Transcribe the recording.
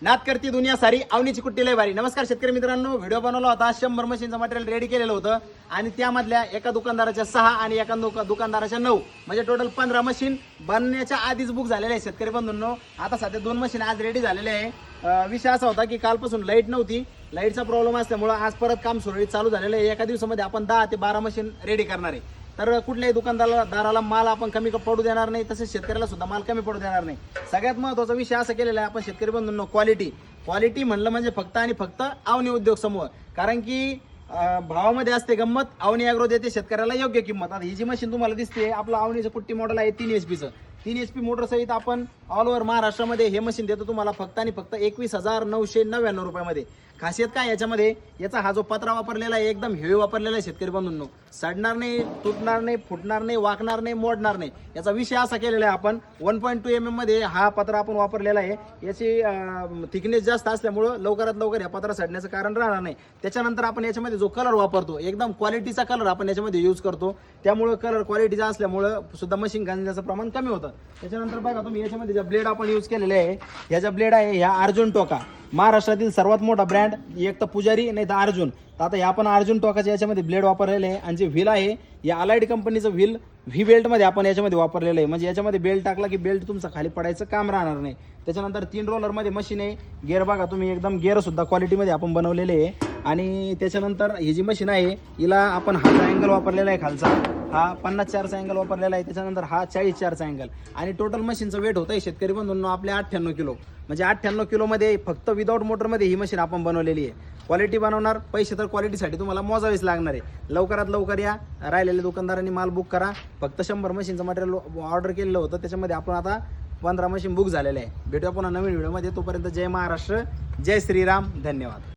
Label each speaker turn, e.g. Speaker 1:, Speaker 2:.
Speaker 1: नात करती दुनिया सारी, अवनीची कुट्टी लय भारी। नमस्कार शेतकरी मित्रांनो, व्हिडिओ बनवला होता 100 मशीनचं मटेरियल रेडी केलेलं होतं आणि त्यामधल्या एका दुकानदाराच्या 6 आणि एका दुकानदाराच्या 9 म्हणजे टोटल 15 मशीन बनण्याच्या आधीच बुक झालेले आहे शेतकरी बंधूंनो। आता सध्या 2 मशीन आज रेडी झालेले आहे। विषय असा होता की कालपासून लाईट नव्हती, लाईटचा प्रॉब्लेम असल्यामुळे आज परत काम सुरळीत चालू झालेलं आहे। एका दिवसामध्ये आपण 10 ते 12 मशीन रेडी करणार आहे। तर कुठल्याही दुकानदाराला माल आपण कमी पडू देणार नाही, तसेच शेतकऱ्याला सुद्धा माल कमी पडू देणार नाही। सगळ्यात महत्त्वाचा विषय असा केलेला आहे आपण शेतकरी बंधूंनो, क्वालिटी म्हणलं म्हणजे फक्त आणि फक्त अवनी उद्योग समूह। कारण की भावामध्ये असते गंमत, अवनी ॲग्रो देते शेतकऱ्याला योग्य किंमत। आता ही जी मशीन तुम्हाला दिसते आपलं अवनीचं कुट्टी मॉडेल आहे 3 HP 3 HP मोटर सहित आपण ऑल ओव्हर महाराष्ट्रामध्ये हे मशीन देतो तुम्हाला फक्त आणि फक्त 21,999 रुपयामध्ये। खासियत काय याच्यामध्ये, याचा हा जो पत्रा वापरलेला आहे एकदम हेवी वापरलेला आहे शेतकरी बंधूंनो। सडणार नाही, तुटणार नाही, फुटणार नाही, वाकणार नाही, मोडणार नाही। याचा विषय असा केलेला आहे आपण 1.2 mm मध्ये हा पत्रा आपण वापरलेला आहे। याची थिकनेस जास्त असल्यामुळं लवकरात लवकर या पत्रा सडण्याचं कारण राहणार नाही। त्याच्यानंतर आपण याच्यामध्ये जो कलर वापरतो एकदम क्वालिटीचा कलर आपण याच्यामध्ये यूज करतो, त्यामुळे कलर क्वालिटीचा असल्यामुळं सुद्धा मशीन गंजण्याचं प्रमाण कमी होतं। त्याच्यानंतर बघा तुम्ही याच्यामध्ये ज्या ब्लेड आपण यूज केलेले आहे, ह्या ज्या ब्लेड आहे ह्या अर्जुन टोका, महाराष्ट्रातील सर्वात मोठा ब्रँड, एक तर पुजारी नाही तर अर्जुन। तर आता आपण अर्जुन टोकाच्या याच्यामध्ये ब्लेड वापरलेले आहे आणि जे व्हील आहे या अलाइड कंपनीचं व्हील व्ही बेल्टमध्ये आपण याच्यामध्ये वापरलेलं आहे। म्हणजे याच्यामध्ये बेल्ट टाकला की बेल्ट तुमचं खाली पडायचं काम राहणार नाही। त्याच्यानंतर 3 रोलरमध्ये मशीन आहे। गिअर बघा तुम्ही एकदम गिअरसुद्धा क्वालिटीमध्ये आपण बनवलेले आहे। आणि त्याच्यानंतर ही जी मशीन आहे हिला आपण हाचा अँगल वापरलेला आहे, खालचा हा 50/4चा अँगल वापरलेला आहे। त्याच्यानंतर हा 40/4चा अँगल आणि टोटल मशीनचं वेट होतं आहे शेतकरी बंधूंनो आपले 98 किलो। म्हणजे 98 किलोमध्ये फक्त विदाऊट मोटरमध्ये ही मशीन आपण बनवलेली आहे। क्वालिटी बनवणार, पैसे तर क्वालिटीसाठी तुम्हाला मोजावेच लागणार आहे। लवकरात लवकर या, राहिलेल्या दुकानदारांनी माल बुक करा। फक्त 100 मशीनचं मटेरियल ऑर्डर केलेलं होतं, त्याच्यामध्ये आपण आता 15 मशीन बुक झालेले आहे। भेटूया पुन्हा नवीन व्हिडिओमध्ये, तोपर्यंत जय महाराष्ट्र, जय श्रीराम, धन्यवाद।